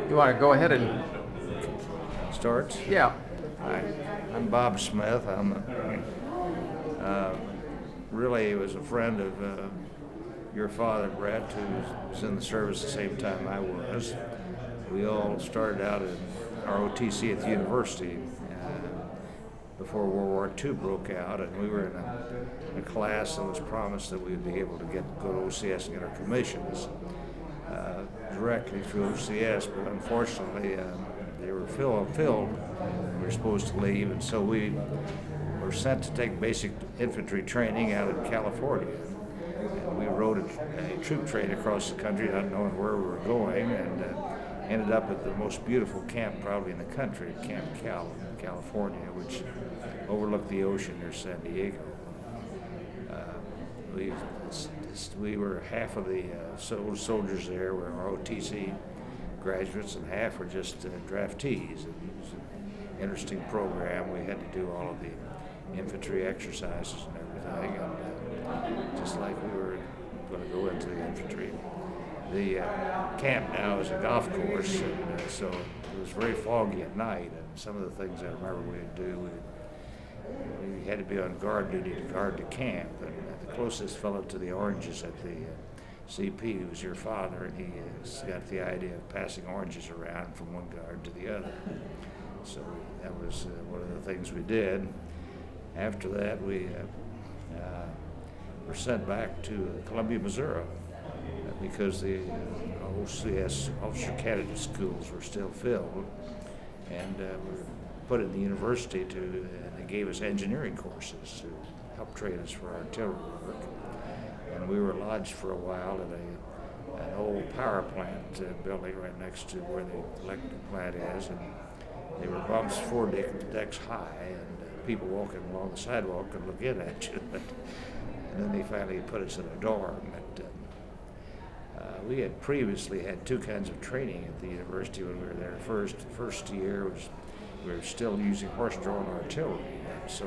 You want to go ahead and Starts? yeah. Hi, I'm Bob Smith. Really was a friend of your father, Brett, who was in the service the same time I was. We all started out in ROTC at the university before World War II broke out, and we were in a class that was promised that we would be able to go to OCS and get our commissions directly through OCS, but unfortunately they were filled. We were supposed to leave, and so we were sent to take basic infantry training out in California. And we rode a troop train across the country, not knowing where we were going, and ended up at the most beautiful camp probably in the country, Camp Cal in California, which overlooked the ocean near San Diego. We were half of the soldiers there were ROTC graduates, and half were just draftees. And it was an interesting program. We had to do all of the infantry exercises and everything, and just like we were going to go into the infantry. The camp now is a golf course, and so it was very foggy at night, and some of the things I remember we'd do, we had to be on guard duty to guard the camp, and the closest fellow to the oranges at the CP was your father, and he got the idea of passing oranges around from one guard to the other. So that was one of the things we did. After that, we were sent back to Columbia, Missouri, because the OCS officer candidate schools were still filled, and we were put in the university and they gave us engineering courses to help train us for artillery work. And we were lodged for a while at an old power plant building right next to where the electric plant is, and they were bumps 4 decks high, and people walking along the sidewalk could look in at you. And then they finally put us in a dorm. We had previously had 2 kinds of training at the university when we were there. First year was we were still using horse-drawn artillery, and so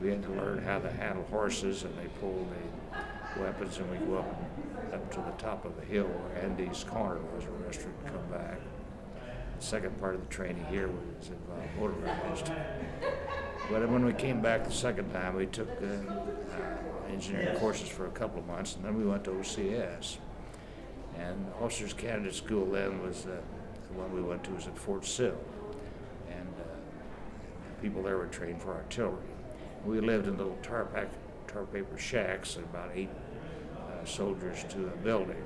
we had to learn how to handle horses, and they pulled the weapons, and we go up to the top of the hill where Andy's Corner was, a restaurant, and come back. The second part of the training here was motorized. But when we came back the second time, we took engineering courses for a couple of months, and then we went to OCS. And Officers Candidate School then was the one we went to was at Fort Sill, and people there were trained for artillery. We lived in little tar paper shacks, and about 8 soldiers to a building.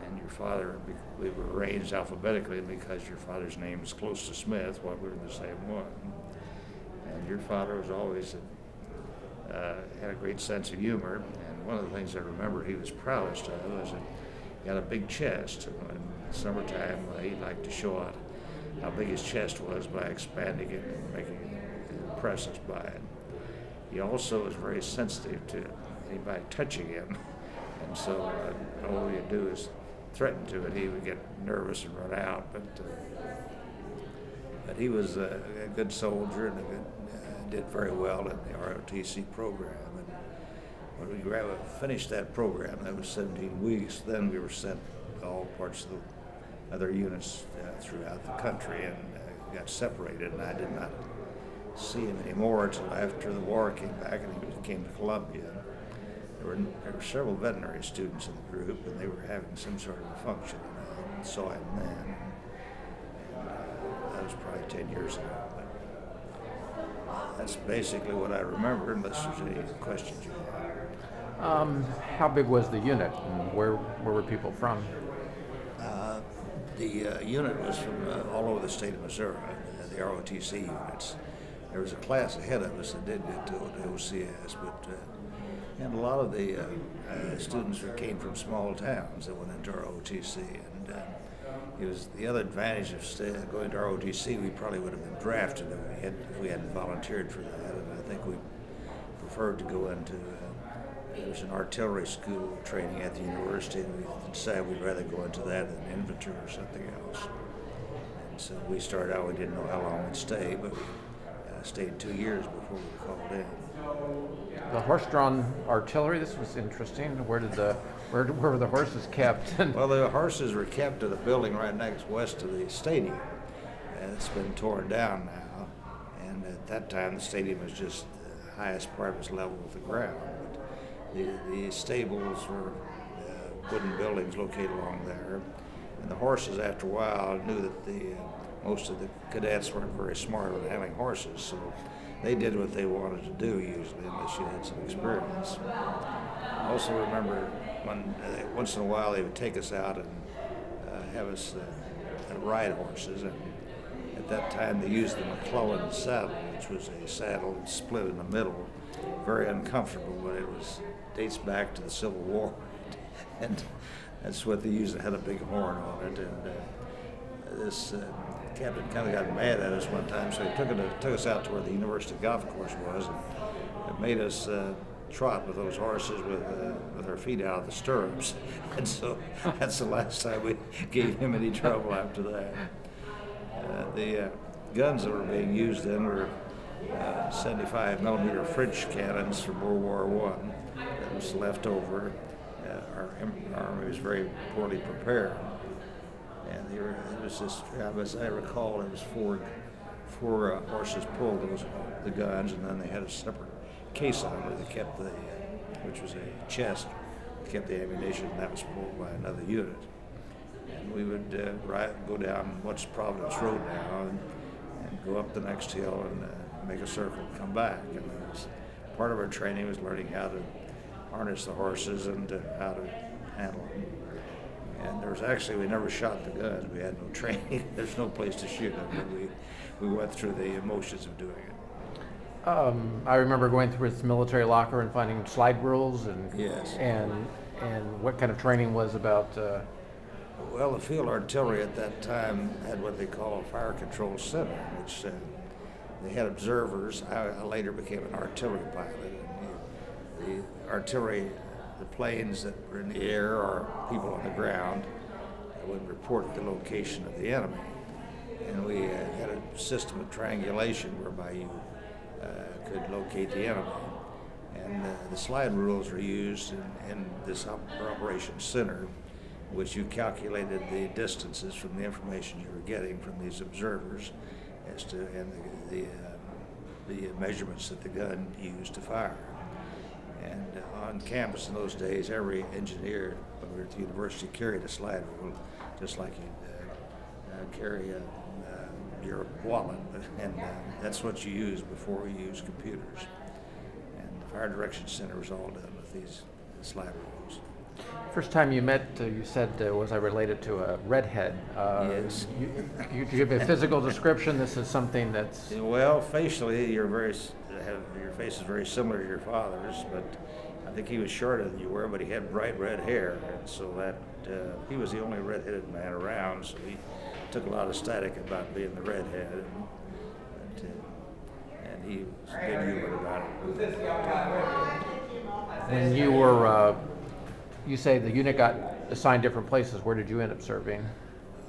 And your father, we were arranged alphabetically because your father's name is close to Smith, while we were the same one. And your father was always had a great sense of humor, and one of the things I remember he was proudest of was that he had a big chest. And in the summertime, he liked to show out how big his chest was by expanding it and making it impress us by it. He also was very sensitive to anybody touching him, and so all he'd do is threaten to it. He would get nervous and run out, but he was a good soldier and did very well in the ROTC program. And when we finished that program, that was 17 weeks, then we were sent to all parts of the other units throughout the country, and got separated, and I did not see him anymore until after the war came back and he came to Columbia. There were several veterinary students in the group, and they were having some sort of a function, and I saw him then. And that was probably 10 years ago. But that's basically what I remember, unless there's any questions you have. How big was the unit, and where were people from? The unit was from all over the state of Missouri, the ROTC units. There was a class ahead of us that did get to OCS, but and a lot of the students came from small towns that went into ROTC, and it was the other advantage of going to ROTC. We probably would have been drafted if we hadn't volunteered for that, and I think we preferred to go into there was an artillery school training at the university, and we decided we'd rather go into that than infantry or something else. And so we started out, we didn't know how long we'd stay, but we stayed 2 years before we were called in. The horse-drawn artillery. This was interesting. Where were the horses kept? Well, the horses were kept at a building right next west of the stadium, and it's been torn down now. And at that time, the stadium was just the highest part was level with the ground. But the stables were wooden buildings located along there, and the horses, after a while, knew that most of the cadets weren't very smart at handling horses, so they did what they wanted to do usually, unless you had some experience. I also remember when once in a while they would take us out and have us ride horses, and at that time they used the McClellan saddle, which was a saddle that split in the middle, very uncomfortable, but it dates back to the Civil War, and that's what they used. It had a big horn on it, and this captain kind of got mad at us one time, so he took us out to where the University golf course was, and made us trot with those horses with our feet out of the stirrups. And so that's the last time we gave him any trouble after that. The guns that were being used then were 75 millimeter French cannons from World War I that was left over. Our army was very poorly prepared. And it was just, as I recall, it was four horses pulled the guns, and then they had a separate case on where they kept which was a chest, kept the ammunition, and that was pulled by another unit. And we would go down what's Providence Road now, and go up the next hill and make a circle and come back. And part of our training was learning how to harness the horses and how to handle them. And we never shot the guns. We had no training. There's no place to shoot them, but we went through the emotions of doing it. I remember going through his military locker and finding slide rules and yes. and what kind of training was about. Well, the field artillery at that time had what they call a fire control center, which they had observers. I later became an artillery pilot. And the artillery, the planes that were in the air or people on the ground, would report the location of the enemy. And we had a system of triangulation whereby you could locate the enemy. And the slide rules were used in this operation center, which you calculated the distances from the information you were getting from these observers as to the measurements that the gun used to fire. And on campus in those days, every engineer over at the university carried a slide rule, just like you'd carry your wallet, and that's what you use before you use computers. And the Fire Direction Center was all done with these slide rules. First time you met, you said, was I related to a redhead? Yes. You give a physical description. This is something that's... Well, facially, your face is very similar to your father's, but I think he was shorter than you were, but he had bright red hair, and so that he was the only redheaded man around, so he took a lot of static about being the redhead, and he was good humored about it. When you were, you say the unit got assigned different places. Where did you end up serving?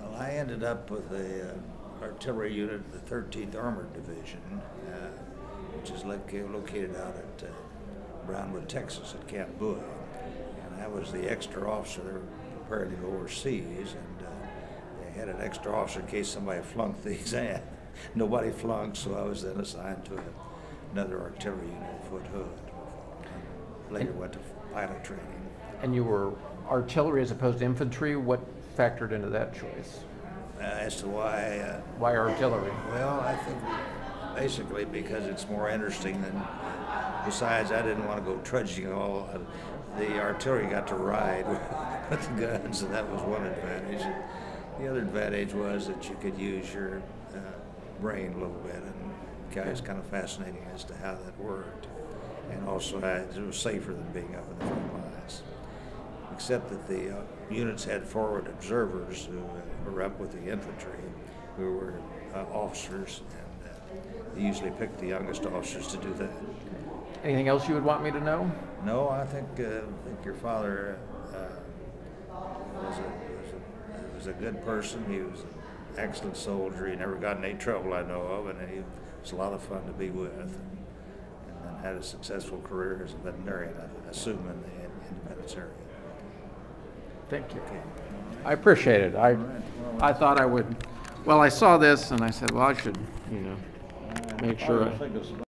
Well, I ended up with the artillery unit of the 13th Armored Division, which is located out at Brownwood, Texas, at Camp Bowie. And I was the extra officer. They were preparing to go overseas, and they had an extra officer in case somebody flunked the exam. Nobody flunked, so I was then assigned to another artillery unit at Fort Hood. Later went to pilot training. And you were artillery as opposed to infantry. What factored into that choice? As to why? Why artillery? Well, I think basically because it's more interesting than. Besides, I didn't want to go trudging all. The artillery got to ride with the guns, and that was one advantage. The other advantage was that you could use your brain a little bit, and it was kind of fascinating as to how that worked. And also, it was safer than being up in the front lines. Except that the units had forward observers who were up with the infantry, who were officers, and they usually picked the youngest officers to do that. Anything else you would want me to know? No, I think your father was a good person. He was an excellent soldier. He never got in any trouble I know of, and he was a lot of fun to be with. And then had a successful career as a veterinarian, I assume, in the Independence area. Thank you. I appreciate it. I thought I would, well, I saw this and I said, well, I should, make sure.